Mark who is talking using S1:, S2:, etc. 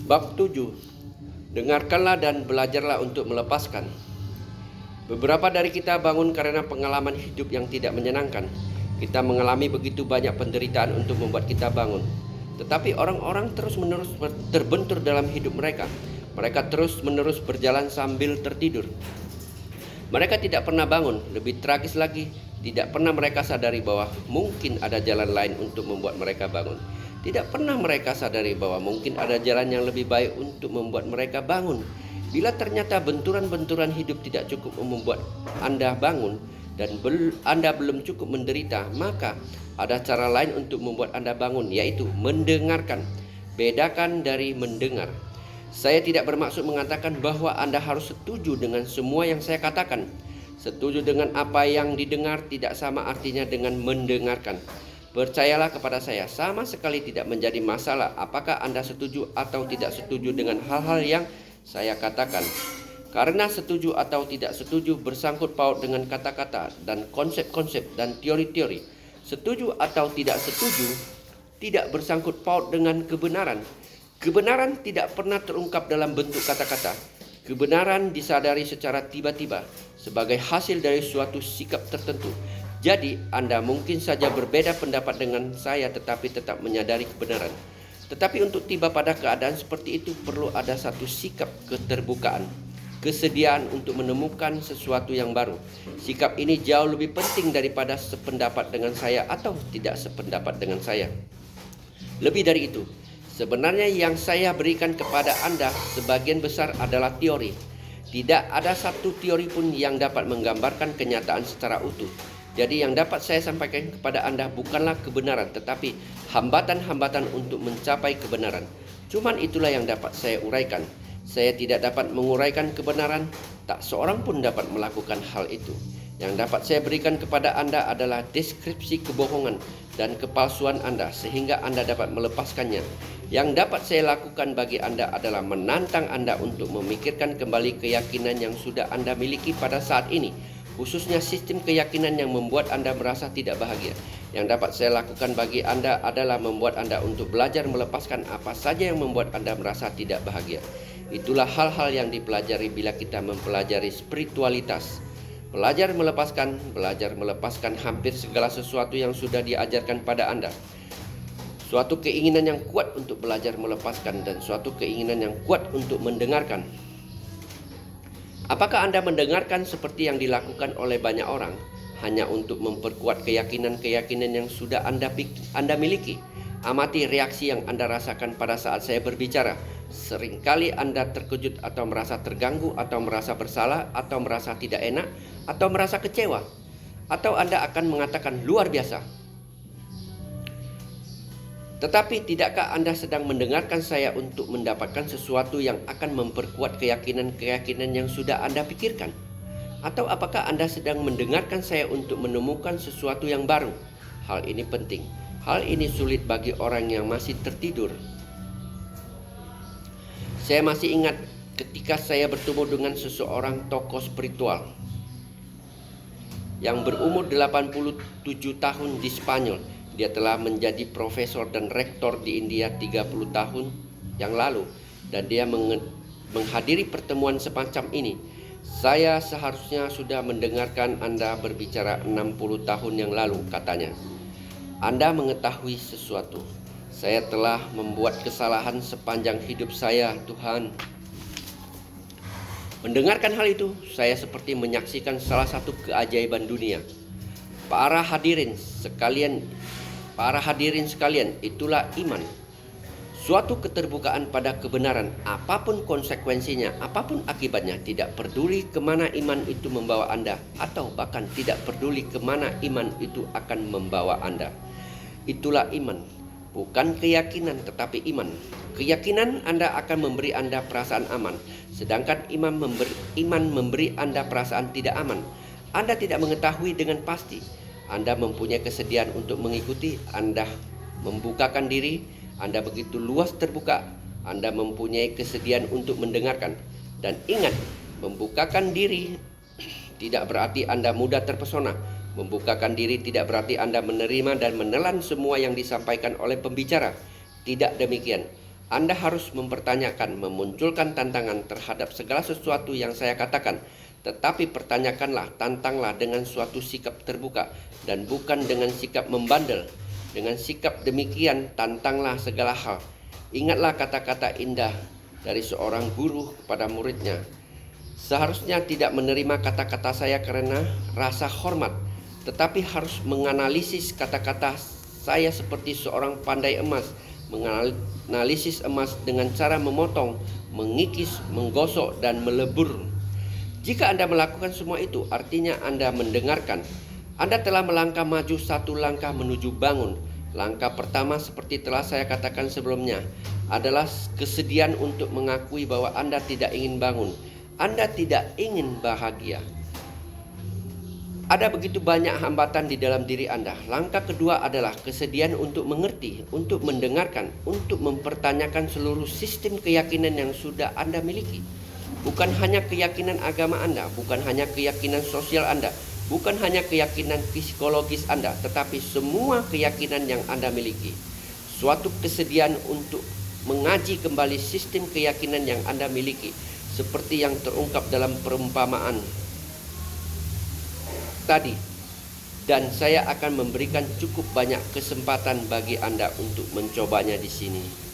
S1: Bab 7. Dengarkanlah dan belajarlah untuk melepaskan. Beberapa dari kita bangun karena pengalaman hidup yang tidak menyenangkan. Kita mengalami begitu banyak penderitaan untuk membuat kita bangun. Tetapi orang-orang terus-menerus terbentur dalam hidup mereka. Mereka terus-menerus berjalan sambil tertidur. Mereka tidak pernah bangun. Lebih tragis lagi, tidak pernah mereka sadari bahwa mungkin ada jalan lain untuk membuat mereka bangun. Tidak pernah mereka sadari bahwa mungkin ada jalan yang lebih baik untuk membuat mereka bangun. Bila ternyata benturan-benturan hidup tidak cukup membuat Anda bangun dan Anda belum cukup menderita, maka ada cara lain untuk membuat Anda bangun, yaitu mendengarkan. Bedakan dari mendengar. Saya tidak bermaksud mengatakan bahwa Anda harus setuju dengan semua yang saya katakan. Setuju dengan apa yang didengar tidak sama artinya dengan mendengarkan. Percayalah kepada saya, sama sekali tidak menjadi masalah apakah Anda setuju atau tidak setuju dengan hal-hal yang saya katakan. Karena setuju atau tidak setuju bersangkut paut dengan kata-kata dan konsep-konsep dan teori-teori. Setuju atau tidak setuju tidak bersangkut paut dengan kebenaran. Kebenaran tidak pernah terungkap dalam bentuk kata-kata. Kebenaran disadari secara tiba-tiba sebagai hasil dari suatu sikap tertentu. Jadi, Anda mungkin saja berbeda pendapat dengan saya tetapi tetap menyadari kebenaran. Tetapi untuk tiba pada keadaan seperti itu perlu ada satu sikap keterbukaan, kesediaan untuk menemukan sesuatu yang baru. Sikap ini jauh lebih penting daripada sependapat dengan saya atau tidak sependapat dengan saya. Lebih dari itu, sebenarnya yang saya berikan kepada Anda sebagian besar adalah teori. Tidak ada satu teori pun yang dapat menggambarkan kenyataan secara utuh. Jadi yang dapat saya sampaikan kepada Anda bukanlah kebenaran, tetapi hambatan-hambatan untuk mencapai kebenaran. Cuman itulah yang dapat saya uraikan. Saya tidak dapat menguraikan kebenaran, tak seorang pun dapat melakukan hal itu. Yang dapat saya berikan kepada Anda adalah deskripsi kebohongan dan kepalsuan Anda sehingga Anda dapat melepaskannya. Yang dapat saya lakukan bagi Anda adalah menantang Anda untuk memikirkan kembali keyakinan yang sudah Anda miliki pada saat ini, khususnya sistem keyakinan yang membuat Anda merasa tidak bahagia. Yang dapat saya lakukan bagi Anda adalah membuat Anda untuk belajar melepaskan apa saja yang membuat Anda merasa tidak bahagia. Itulah hal-hal yang dipelajari bila kita mempelajari spiritualitas. Belajar melepaskan hampir segala sesuatu yang sudah diajarkan pada Anda. Suatu keinginan yang kuat untuk belajar melepaskan dan suatu keinginan yang kuat untuk mendengarkan. Apakah Anda mendengarkan seperti yang dilakukan oleh banyak orang hanya untuk memperkuat keyakinan-keyakinan yang sudah Anda miliki? Amati reaksi yang Anda rasakan pada saat saya berbicara. Seringkali Anda terkejut atau merasa terganggu atau merasa bersalah atau merasa tidak enak atau merasa kecewa. Atau Anda akan mengatakan luar biasa. Tetapi tidakkah Anda sedang mendengarkan saya untuk mendapatkan sesuatu yang akan memperkuat keyakinan-keyakinan yang sudah Anda pikirkan? Atau apakah Anda sedang mendengarkan saya untuk menemukan sesuatu yang baru? Hal ini penting. Hal ini sulit bagi orang yang masih tertidur. Saya masih ingat ketika saya bertemu dengan seseorang tokoh spiritual yang berumur 87 tahun di Spanyol. Dia telah menjadi profesor dan rektor di India 30 tahun yang lalu dan dia menghadiri pertemuan semacam ini. Saya seharusnya sudah mendengarkan Anda berbicara 60 tahun yang lalu, katanya. Anda mengetahui sesuatu. Saya telah membuat kesalahan sepanjang hidup saya, Tuhan. Mendengarkan hal itu, saya seperti menyaksikan salah satu keajaiban dunia. Para hadirin sekalian, itulah iman. Suatu keterbukaan pada kebenaran, apapun konsekuensinya, apapun akibatnya, tidak peduli kemana iman itu membawa Anda, atau bahkan tidak peduli kemana iman itu akan membawa Anda. Itulah iman, bukan keyakinan tetapi iman. Keyakinan Anda akan memberi Anda perasaan aman, sedangkan iman memberi Anda perasaan tidak aman. Anda tidak mengetahui dengan pasti. Anda mempunyai kesediaan untuk mengikuti, Anda membukakan diri, Anda begitu luas terbuka, Anda mempunyai kesediaan untuk mendengarkan. Dan ingat, membukakan diri tidak berarti Anda mudah terpesona. Membukakan diri tidak berarti Anda menerima dan menelan semua yang disampaikan oleh pembicara. Tidak demikian. Anda harus mempertanyakan, memunculkan tantangan terhadap segala sesuatu yang saya katakan. Tetapi pertanyakanlah, tantanglah dengan suatu sikap terbuka dan bukan dengan sikap membandel. Dengan sikap demikian, tantanglah segala hal. Ingatlah kata-kata indah dari seorang guru kepada muridnya. Seharusnya tidak menerima kata-kata saya karena rasa hormat, tetapi harus menganalisis kata-kata saya seperti seorang pandai emas, menganalisis emas dengan cara memotong, mengikis, menggosok, dan melebur. Jika Anda melakukan semua itu, artinya Anda mendengarkan. Anda telah melangkah maju satu langkah menuju bangun. Langkah pertama, seperti telah saya katakan sebelumnya, adalah kesediaan untuk mengakui bahwa Anda tidak ingin bangun. Anda tidak ingin bahagia. Ada begitu banyak hambatan di dalam diri Anda. Langkah kedua adalah kesediaan untuk mengerti, untuk mendengarkan, untuk mempertanyakan seluruh sistem keyakinan yang sudah Anda miliki. Bukan hanya keyakinan agama Anda, bukan hanya keyakinan sosial Anda, bukan hanya keyakinan psikologis Anda, tetapi semua keyakinan yang Anda miliki. Suatu kesediaan untuk mengaji kembali sistem keyakinan yang Anda miliki, seperti yang terungkap dalam perumpamaan tadi. Dan saya akan memberikan cukup banyak kesempatan bagi Anda untuk mencobanya di sini.